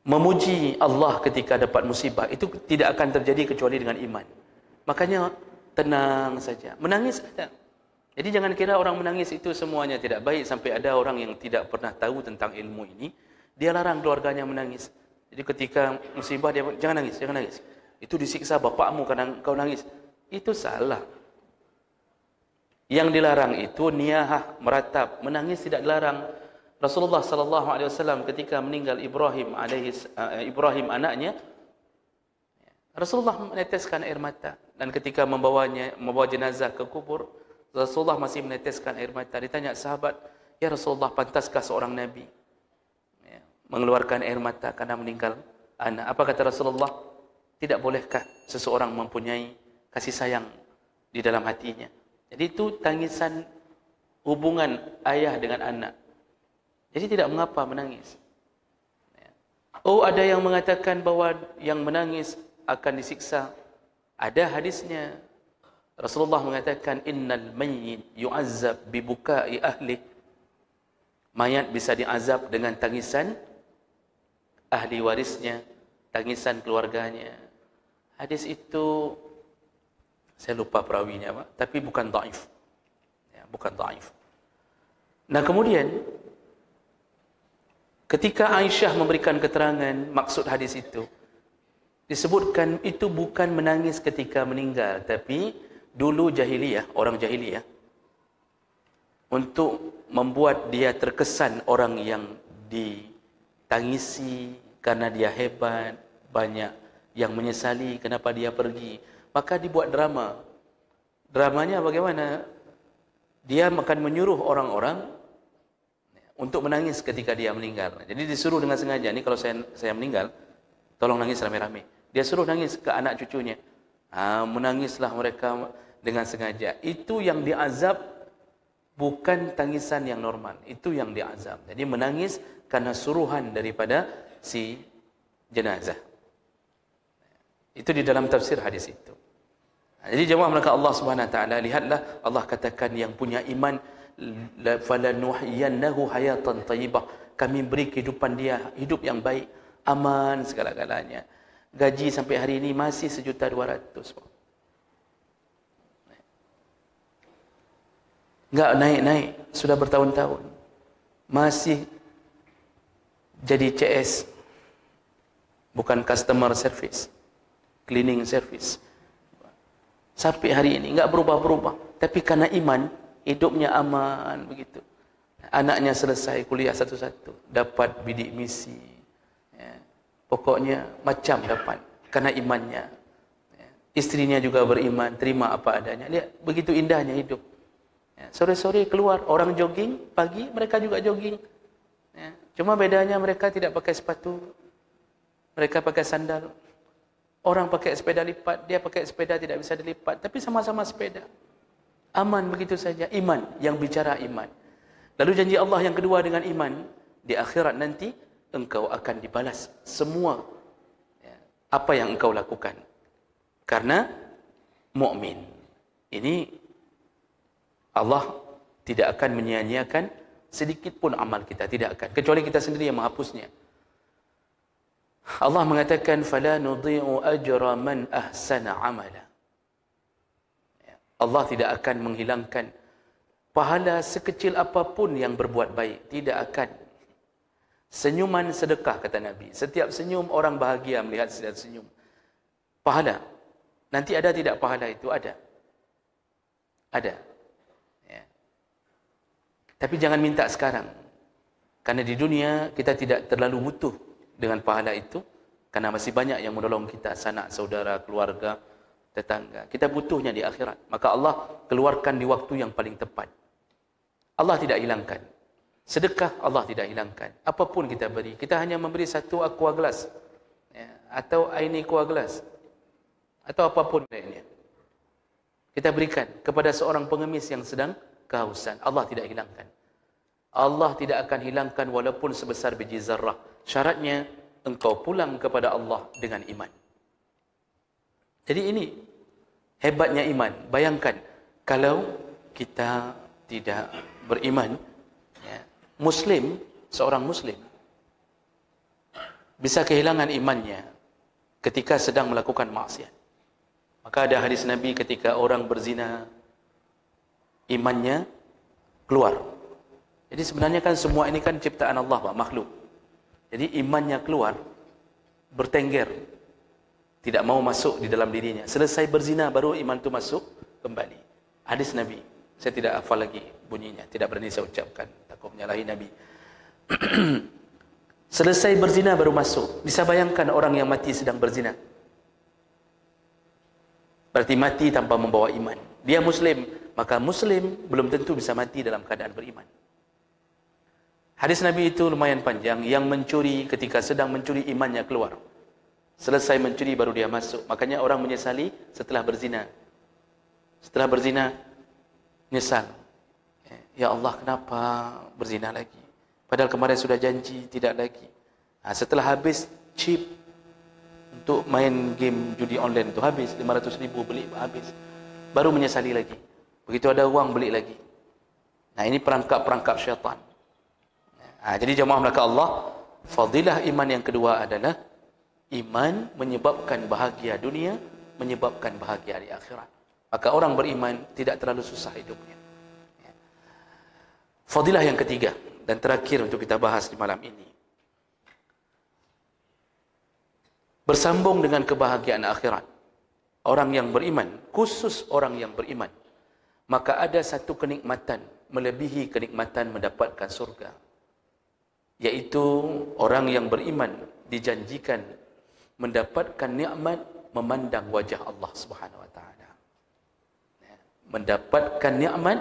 memuji Allah ketika dapat musibah itu tidak akan terjadi kecuali dengan iman. Makanya tenang saja. Menangis ada. Jadi jangan kira orang menangis itu semuanya tidak baik. Sampai ada orang yang tidak pernah tahu tentang ilmu ini, dia larang keluarganya menangis. Jadi ketika musibah dia, jangan nangis, jangan nangis. Itu disiksa bapakmu karena kau nangis. Itu salah. Yang dilarang itu niyahah, meratap. Menangis tidak dilarang. Rasulullah sallallahu alaihi wasallam ketika meninggal Ibrahim anaknya, Rasulullah meneteskan air mata, dan ketika membawa jenazah ke kubur, Rasulullah masih meneteskan air mata. Ditanya sahabat, "Ya Rasulullah, pantaskah seorang nabi mengeluarkan air mata karena meninggal anak?" Apa kata Rasulullah? Tidak bolehkah seseorang mempunyai kasih sayang di dalam hatinya? Jadi itu tangisan hubungan ayah dengan anak. Jadi tidak mengapa menangis. Oh, ada yang mengatakan bahwa yang menangis akan disiksa. Ada hadisnya. Rasulullah mengatakan, "Innal mayyit yu'azzab bi buka'i ahli." Mayat bisa diazab dengan tangisan ahli warisnya, tangisan keluarganya. Hadis itu saya lupa perawinya, Pak, tapi bukan dhaif. Ya, bukan dhaif. Nah, kemudian ketika Aisyah memberikan keterangan maksud hadis itu, disebutkan itu bukan menangis ketika meninggal, tapi dulu jahiliyah, orang jahiliyah, untuk membuat dia terkesan orang yang ditangisi karena dia hebat, banyak yang menyesali kenapa dia pergi, maka dibuat drama. Dramanya bagaimana? Dia akan menyuruh orang-orang untuk menangis ketika dia meninggal. Jadi disuruh dengan sengaja, ini kalau saya meninggal, tolong nangis rame-rame. Dia suruh nangis ke anak cucunya. Menangislah mereka dengan sengaja. Itu yang diazab, bukan tangisan yang normal. Itu yang diazab. Jadi menangis karena suruhan daripada si jenazah. Itu di dalam tafsir hadis itu. Jadi jemaah maka Allah Subhanahu wa taala, lihatlah Allah katakan yang punya iman, falanuhyiyannahu hayatan thayyibah. Kami beri kehidupan dia hidup yang baik, aman segala-galanya. Gaji sampai hari ini masih 1.200.000. Enggak naik-naik, sudah bertahun-tahun. Masih jadi CS. Bukan customer service, cleaning service. Sampai hari ini enggak berubah-berubah. Tapi karena iman, hidupnya aman begitu. Anaknya selesai kuliah satu-satu, dapat bidik misi. Pokoknya macam dapat karena imannya. Istrinya juga beriman, terima apa adanya. Lihat begitu indahnya hidup. Sore-sore keluar, orang jogging, pagi mereka juga jogging. Cuma bedanya mereka tidak pakai sepatu, mereka pakai sandal. Orang pakai sepeda lipat, dia pakai sepeda tidak bisa dilipat, tapi sama-sama sepeda. Aman begitu saja. Iman, yang bicara iman. Lalu janji Allah yang kedua dengan iman, di akhirat nanti engkau akan dibalas semua apa yang engkau lakukan. Karena mukmin. Ini Allah tidak akan menyia-nyiakan sedikit pun amal kita, tidak akan. Kecuali kita sendiri yang menghapusnya. Allah mengatakan, "Fala nudhi'u ajra man ahsana amala." Allah tidak akan menghilangkan pahala sekecil apapun yang berbuat baik. Tidak akan. Senyuman sedekah, kata Nabi. Setiap senyum orang bahagia melihat setiap senyum. Pahala. Nanti ada tidak pahala itu? Ada. Ada. Ya. Tapi jangan minta sekarang. Karena di dunia kita tidak terlalu butuh dengan pahala itu. Karena masih banyak yang menolong kita. Sanak, saudara, keluarga, tetangga. Kita butuhnya di akhirat. Maka Allah keluarkan di waktu yang paling tepat. Allah tidak hilangkan. Sedekah Allah tidak hilangkan. Apapun kita beri. Kita hanya memberi satu aqua gelas. Atau aini aqua gelas. Atau apapun lainnya. Kita berikan kepada seorang pengemis yang sedang kehausan. Allah tidak hilangkan. Allah tidak akan hilangkan walaupun sebesar biji zarrah. Syaratnya engkau pulang kepada Allah dengan iman. Jadi ini hebatnya iman. Bayangkan kalau kita tidak beriman, Muslim, seorang Muslim, bisa kehilangan imannya ketika sedang melakukan maksiat. Maka ada hadis Nabi ketika orang berzina, imannya keluar. Jadi sebenarnya kan semua ini kan ciptaan Allah, Pak, makhluk. Jadi imannya keluar, bertengger, tidak mau masuk di dalam dirinya. Selesai berzina baru iman itu masuk kembali. Hadis Nabi, saya tidak hafal lagi bunyinya, tidak berani saya ucapkan, takut menyalahi Nabi. Selesai berzina baru masuk. Bisa bayangkan orang yang mati sedang berzina, berarti mati tanpa membawa iman. Dia Muslim, maka Muslim belum tentu bisa mati dalam keadaan beriman. Hadis Nabi itu lumayan panjang. Yang mencuri ketika sedang mencuri imannya keluar. Selesai mencuri baru dia masuk. Makanya orang menyesali setelah berzina. Setelah berzina, nyesal. Ya Allah, kenapa berzina lagi? Padahal kemarin sudah janji tidak lagi. Setelah habis chip untuk main game judi online itu habis, 500.000 beli habis. Baru menyesali lagi. Begitu ada uang beli lagi. Nah, ini perangkap-perangkap syaitan. Jadi jemaah melakukan Allah, fadilah iman yang kedua adalah iman menyebabkan bahagia dunia, menyebabkan bahagia di akhirat. Maka orang beriman tidak terlalu susah hidupnya. Fadilah yang ketiga dan terakhir untuk kita bahas di malam ini, bersambung dengan kebahagiaan akhirat. Orang yang beriman, khusus orang yang beriman, maka ada satu kenikmatan melebihi kenikmatan mendapatkan surga, yaitu orang yang beriman dijanjikan mendapatkan nikmat memandang wajah Allah Subhanahu wa taala. Mendapatkan nikmat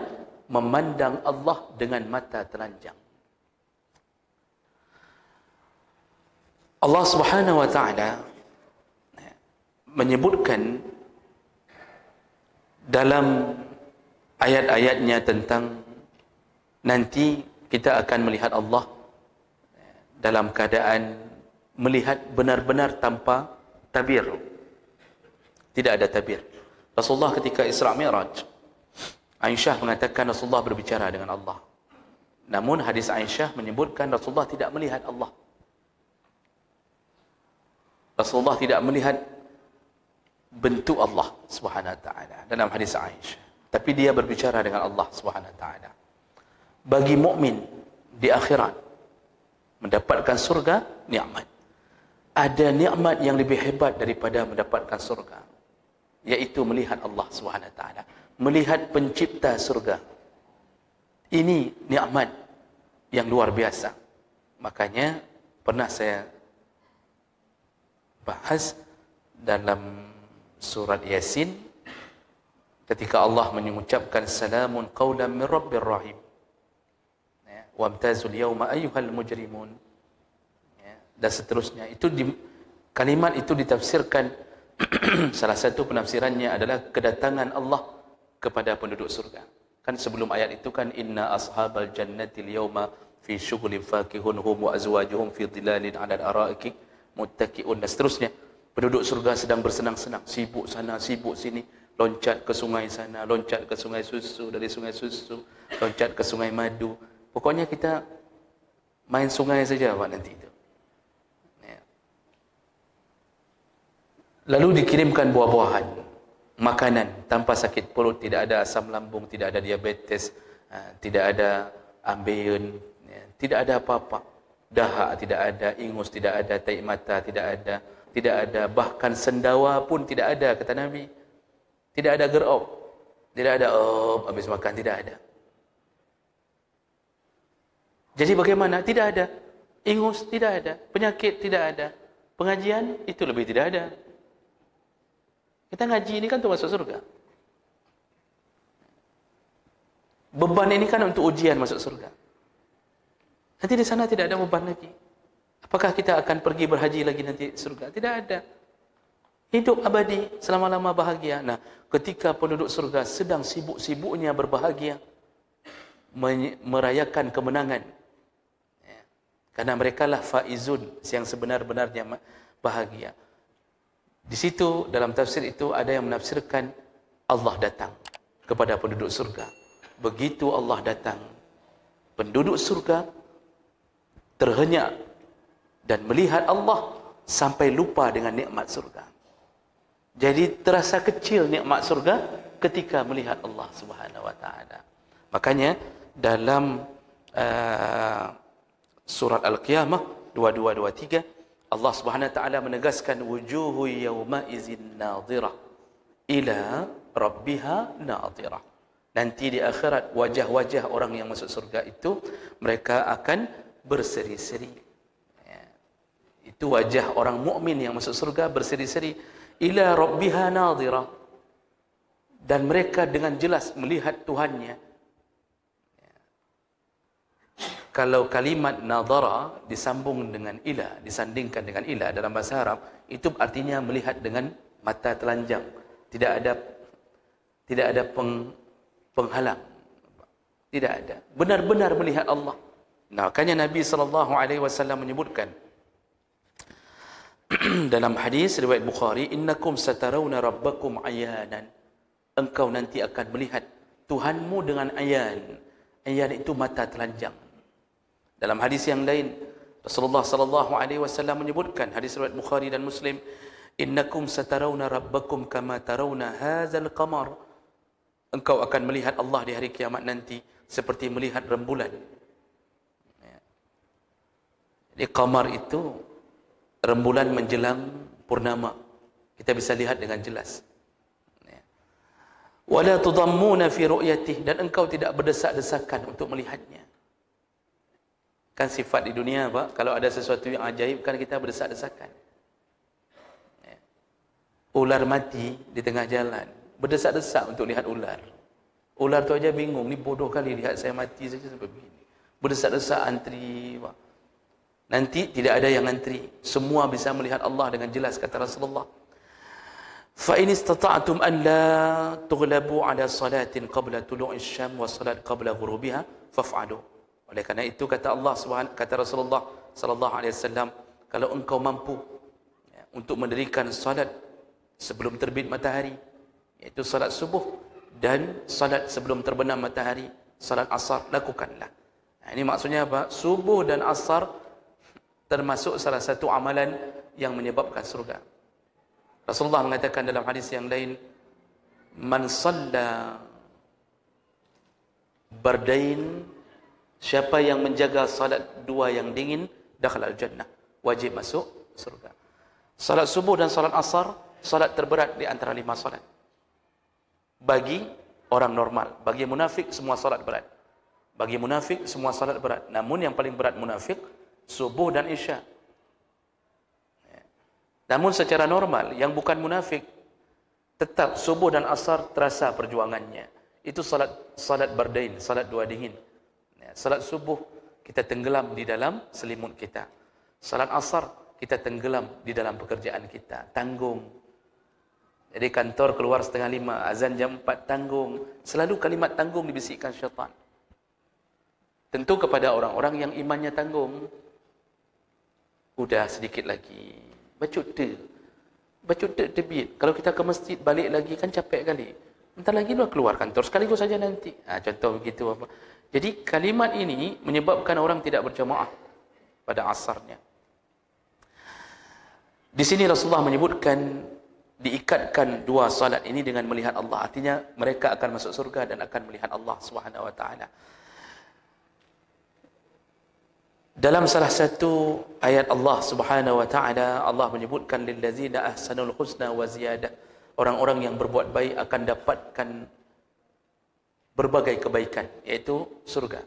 memandang Allah dengan mata telanjang. Allah Subhanahu wa taala menyebutkan dalam ayat-ayatnya tentang nanti kita akan melihat Allah dalam keadaan melihat benar-benar tanpa tabir. Tidak ada tabir. Rasulullah ketika Isra Mi'raj, Aisyah mengatakan Rasulullah berbicara dengan Allah. Namun hadis Aisyah menyebutkan Rasulullah tidak melihat Allah. Rasulullah tidak melihat bentuk Allah Subhanahu wa taala dalam hadis Aisyah, tapi dia berbicara dengan Allah Subhanahu wa taala. Bagi mukmin di akhirat mendapatkan surga, nikmat. Ada nikmat yang lebih hebat daripada mendapatkan surga, yaitu melihat Allah Subhanahu wa taala, melihat pencipta surga. Ini nikmat yang luar biasa. Makanya pernah saya bahas dalam surat Yasin ketika Allah mengucapkan salamun qaulan min rabbir rahim, wamtazul yawma ayyuhal mujrimun, dan seterusnya. Itu kalimat itu ditafsirkan salah satu penafsirannya adalah kedatangan Allah kepada penduduk surga. Kan sebelum ayat itu kan inna ashabal jannati al-yawma fi syughulin fakihun hum wa azwajuhum fi dhilalin 'alal ara'iki muttaqi'un, dan seterusnya. Penduduk surga sedang bersenang-senang, sibuk sana, sibuk sini, loncat ke sungai sana, loncat ke sungai susu, dari sungai susu loncat ke sungai madu. Pokoknya kita main sungai saja Pak nanti itu. Lalu dikirimkan buah-buahan, makanan tanpa sakit perut, tidak ada asam lambung, tidak ada diabetes, tidak ada ambeien, tidak ada apa-apa. Dahak tidak ada, ingus tidak ada, tahi mata tidak ada, bahkan sendawa pun tidak ada, kata Nabi. Tidak ada gerop, tidak ada habis makan, tidak ada. Jadi bagaimana? Tidak ada. Ingus tidak ada, penyakit tidak ada, pengajian itu lebih tidak ada. Kita ngaji ini kan untuk masuk surga. Beban ini kan untuk ujian masuk surga. Nanti di sana tidak ada beban lagi. Apakah kita akan pergi berhaji lagi nanti surga? Tidak ada. Hidup abadi, selama-lama bahagia. Nah, ketika penduduk surga sedang sibuk-sibuknya berbahagia, merayakan kemenangan. Karena mereka lah faizun, yang sebenar-benarnya bahagia. Di situ dalam tafsir itu ada yang menafsirkan Allah datang kepada penduduk surga. Begitu Allah datang, penduduk surga terhenyak dan melihat Allah sampai lupa dengan nikmat surga. Jadi terasa kecil nikmat surga ketika melihat Allah Subhanahu wa taala. Makanya dalam surat Al-Qiyamah 22-23 Allah Subhanahu wa taala menegaskan wujuhu yawma izin nadhirah ila rabbiha nadhirah. Nanti di akhirat wajah-wajah orang yang masuk surga itu mereka akan berseri-seri. Ya. Itu wajah orang mukmin yang masuk surga berseri-seri ila rabbiha nadhirah. Dan mereka dengan jelas melihat Tuhannya. Ya. Kalau kalimat nadhara disambung dengan ila, disandingkan dengan ila dalam bahasa Arab, itu artinya melihat dengan mata telanjang. Tidak ada penghalang. Tidak ada. Benar-benar melihat Allah. Nah, makanya Nabi SAW menyebutkan dalam hadis riwayat Bukhari, innakum satarawna rabbakum ayanan. Engkau nanti akan melihat Tuhanmu dengan ayan. Ayan itu mata telanjang. Dalam hadis yang lain, Rasulullah SAW menyebutkan, hadis riwayat Bukhari dan Muslim, innakum satarawna rabbakum kama tarawna hadzal qamar. Engkau akan melihat Allah di hari kiamat nanti seperti melihat rembulan. Jadi qamar itu rembulan menjelang purnama. Kita bisa lihat dengan jelas. Wala tudammuna fi ru'yatihi, dan engkau tidak berdesak-desakan untuk melihatnya. Kan sifat di dunia, Pak, kalau ada sesuatu yang ajaib kan kita berdesak-desakan. Ular mati di tengah jalan, berdesak-desak untuk lihat ular. Ular tu aja bingung, ni bodoh kali lihat saya mati saja sampai begini. Berdesak-desak antri, Pak. Nanti tidak ada yang antri, semua bisa melihat Allah dengan jelas, kata Rasulullah. Fa in istata'tum an la tughlabu ala salatin qabla tulu'i syam wa salat qabla ghurubiha faf'alu. Oleh kerana itu kata Allah Subhanahu, kata Rasulullah sallallahu alaihi wasallam, kalau engkau mampu untuk mendirikan salat sebelum terbit matahari, iaitu salat subuh, dan salat sebelum terbenam matahari, salat asar, lakukanlah. Nah, ini maksudnya apa? Subuh dan asar termasuk salah satu amalan yang menyebabkan surga. Rasulullah mengatakan dalam hadis yang lain, man salla bardain, siapa yang menjaga salat dua yang dingin, dakhala al-jannah, wajib masuk surga. Salat subuh dan salat asar, salat terberat di antara 5 salat. Bagi orang normal, bagi munafik semua salat berat. Bagi munafik semua salat berat. Namun yang paling berat munafik subuh dan isya. Namun secara normal, yang bukan munafik, tetap subuh dan asar terasa perjuangannya. Itu salat bardain, salat dua dingin. Salat subuh, kita tenggelam di dalam selimut kita. Salat asar, kita tenggelam di dalam pekerjaan kita. Tanggung. Jadi kantor keluar 4:30, azan jam 4, tanggung. Selalu kalimat tanggung dibisikkan syaitan. Tentu kepada orang-orang yang imannya tanggung. Udah sedikit lagi. Bacut terbit. Kalau kita ke masjid, balik lagi kan capek kali. Bentar lagi dah keluar kantor, sekaligus saja nanti. Contoh begitu. Jadi kalimat ini menyebabkan orang tidak berjamaah pada asarnya. Di sini Rasulullah menyebutkan diikatkan dua salat ini dengan melihat Allah. Artinya mereka akan masuk surga dan akan melihat Allah Subhanahu wa taala. Dalam salah satu ayat Allah Subhanahu wa taala, Allah menyebutkan lillazina ahsanul husna wa ziyadah. Orang-orang yang berbuat baik akan dapatkan berbagai kebaikan, iaitu surga.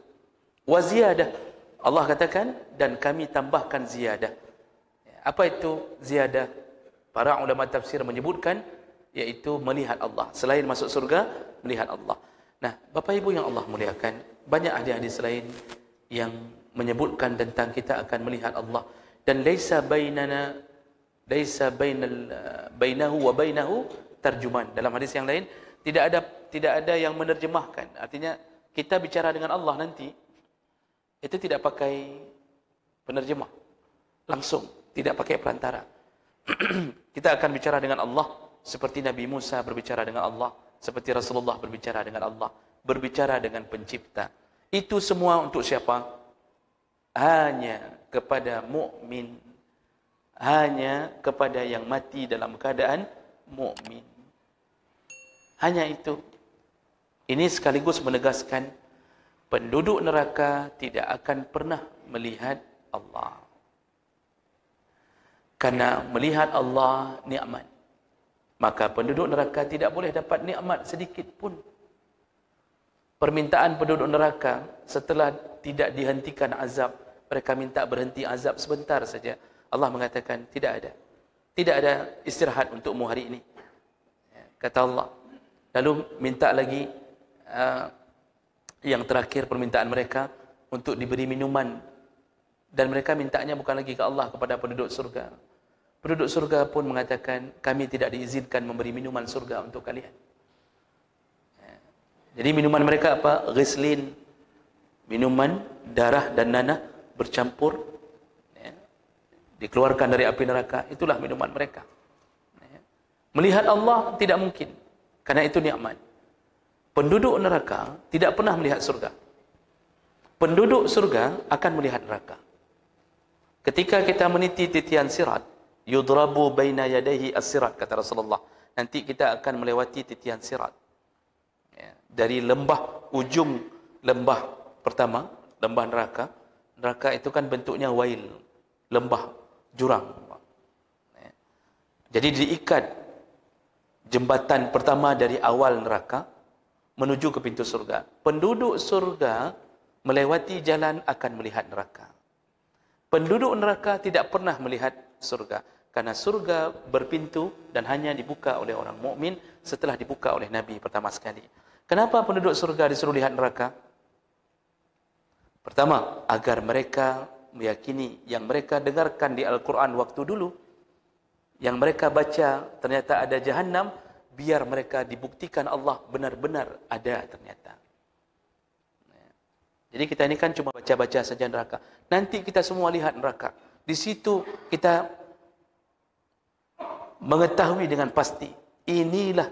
Wa ziyadah. Allah katakan, dan kami tambahkan ziyadah. Apa itu ziyadah? Para ulama tafsir menyebutkan iaitu melihat Allah. Selain masuk surga, melihat Allah. Nah, Bapak Ibu yang Allah muliakan, banyak hadis-hadis lain yang menyebutkan tentang kita akan melihat Allah, dan laisa bainahu wa bainahu tarjuman. Dalam hadis yang lain tidak ada yang menerjemahkan. Artinya kita bicara dengan Allah nanti itu tidak pakai penerjemah, langsung, tidak pakai perantara. Kita akan bicara dengan Allah seperti Nabi Musa berbicara dengan Allah, seperti Rasulullah berbicara dengan Allah, berbicara dengan pencipta. Itu semua untuk siapa? Hanya kepada mukmin. hanya kepada yang mati dalam keadaan mukmin. Hanya itu. Ini sekaligus menegaskan penduduk neraka tidak akan pernah melihat Allah. Karena melihat Allah nikmat, maka penduduk neraka tidak boleh dapat nikmat sedikit pun. Permintaan penduduk neraka setelah tidak dihentikan azab, mereka minta berhenti azab sebentar saja. Allah mengatakan tidak ada. Tidak ada istirahat untukmu hari ini. Kata Allah. Lalu minta lagi yang terakhir permintaan mereka untuk diberi minuman. Dan mereka mintanya bukan lagi ke Allah, kepada penduduk surga. Penduduk surga pun mengatakan, kami tidak diizinkan memberi minuman surga untuk kalian. Jadi minuman mereka apa? Ghislin. Minuman darah dan nanah bercampur, dikeluarkan dari api neraka. Itulah minuman mereka. Melihat Allah tidak mungkin, karena itu nikmat. Penduduk neraka tidak pernah melihat surga. Penduduk surga akan melihat neraka. Ketika kita meniti titian sirat, yudrabu baina yadayhi as-sirat, kata Rasulullah. Nanti kita akan melewati titian sirat. Dari lembah, ujung lembah pertama, lembah neraka. Neraka itu kan bentuknya wail, lembah, jurang. Jadi diikat jembatan pertama dari awal neraka menuju ke pintu surga. Penduduk surga melewati jalan akan melihat neraka. Penduduk neraka tidak pernah melihat surga, karena surga berpintu dan hanya dibuka oleh orang mukmin setelah dibuka oleh Nabi pertama sekali. Kenapa penduduk surga disuruh lihat neraka? Pertama, agar mereka meyakini yang mereka dengarkan di Al-Quran waktu dulu, yang mereka baca ternyata ada Jahannam, biar mereka dibuktikan Allah benar-benar ada ternyata. Jadi kita ini kan cuma baca-baca saja neraka. Nanti kita semua lihat neraka. Di situ kita mengetahui dengan pasti, inilah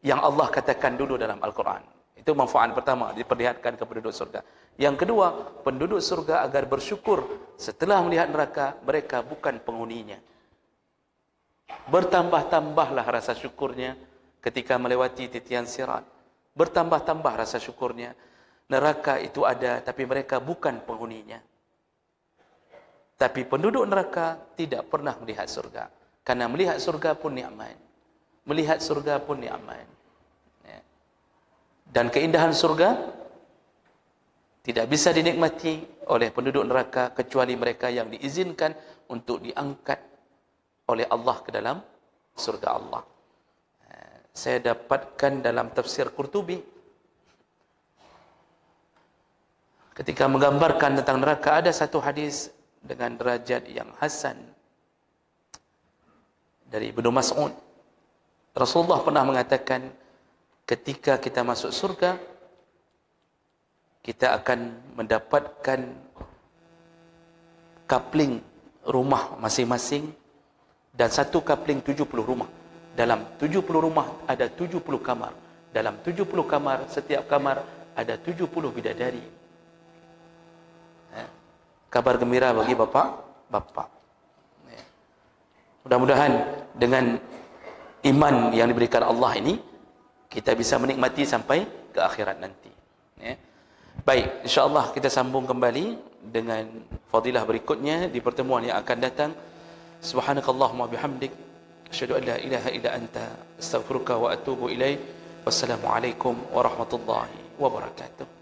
yang Allah katakan dulu dalam Al-Quran. Itu manfaat pertama, diperlihatkan ke penduduk surga. Yang kedua, penduduk surga agar bersyukur setelah melihat neraka, mereka bukan penghuninya. Bertambah-tambahlah rasa syukurnya ketika melewati titian sirat. Bertambah-tambah rasa syukurnya. Neraka itu ada, tapi mereka bukan penghuninya. Tapi penduduk neraka tidak pernah melihat surga. Karena melihat surga pun nikmat. Melihat surga pun nikmat. Dan keindahan surga tidak bisa dinikmati oleh penduduk neraka kecuali mereka yang diizinkan untuk diangkat oleh Allah ke dalam surga Allah. Saya dapatkan dalam tafsir Qurtubi, ketika menggambarkan tentang neraka, ada satu hadis dengan derajat yang hasan dari Ibnu Mas'ud. Rasulullah pernah mengatakan, ketika kita masuk surga, kita akan mendapatkan kapling rumah masing-masing, dan satu kapling 70 rumah. Dalam 70 rumah ada 70 kamar. Dalam 70 kamar, setiap kamar ada 70 bidadari. Kabar gembira bagi bapak-bapak. Mudah-mudahan dengan iman yang diberikan Allah ini, kita bisa menikmati sampai ke akhirat nanti. Baik, insyaAllah kita sambung kembali dengan fadilah berikutnya di pertemuan yang akan datang. Subhanakallahumma bihamdik, asyhadu an la ilaha illa anta, astaghfiruka wa atubu ilaik. Wassalamualaikum warahmatullahi wabarakatuh.